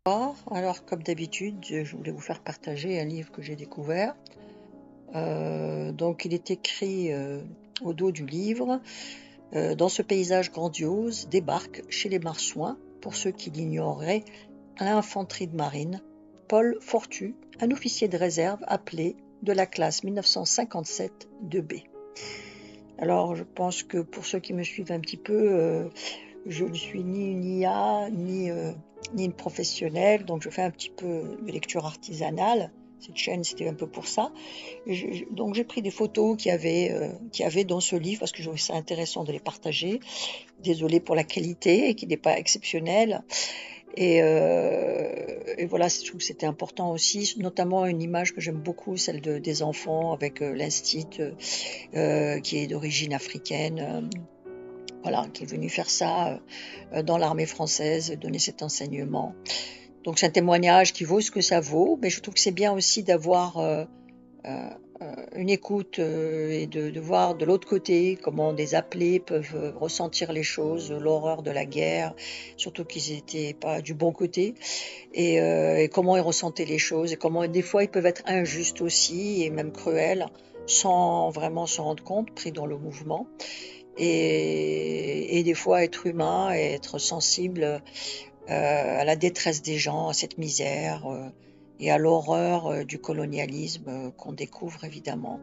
Alors, comme d'habitude, je voulais vous faire partager un livre que j'ai découvert. Donc, il est écrit au dos du livre. Dans ce paysage grandiose, débarque chez les Marsouins, pour ceux qui l'ignoreraient, à l'infanterie de marine, Paul Fortu, un officier de réserve appelé de la classe 1957 de B. Alors, je pense que pour ceux qui me suivent un petit peu, je ne suis ni une IA, ni une professionnelle, donc je fais un petit peu de lecture artisanale. Cette chaîne, c'était un peu pour ça. Donc j'ai pris des photos qu'il y avait dans ce livre parce que je trouvais ça intéressant de les partager. Désolée pour la qualité qui n'est pas exceptionnelle. Et voilà, je trouve que c'était important aussi, notamment une image que j'aime beaucoup, celle des enfants avec l'instit qui est d'origine africaine. Voilà, qui est venu faire ça dans l'armée française, donner cet enseignement. Donc c'est un témoignage qui vaut ce que ça vaut, mais je trouve que c'est bien aussi d'avoir une écoute et de voir de l'autre côté comment des appelés peuvent ressentir les choses, l'horreur de la guerre, surtout qu'ils n'étaient pas du bon côté, et comment ils ressentaient les choses, et comment des fois ils peuvent être injustes aussi, et même cruels, sans vraiment s'en rendre compte, pris dans le mouvement. Et des fois être humain et être sensible à la détresse des gens, à cette misère et à l'horreur du colonialisme qu'on découvre évidemment.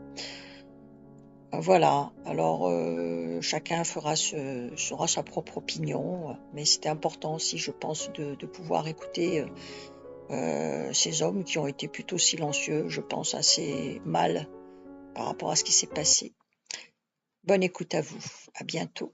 Voilà, alors chacun sera sa propre opinion, mais c'était important aussi, je pense, de pouvoir écouter ces hommes qui ont été plutôt silencieux, je pense assez mal par rapport à ce qui s'est passé. Bonne écoute à vous, à bientôt.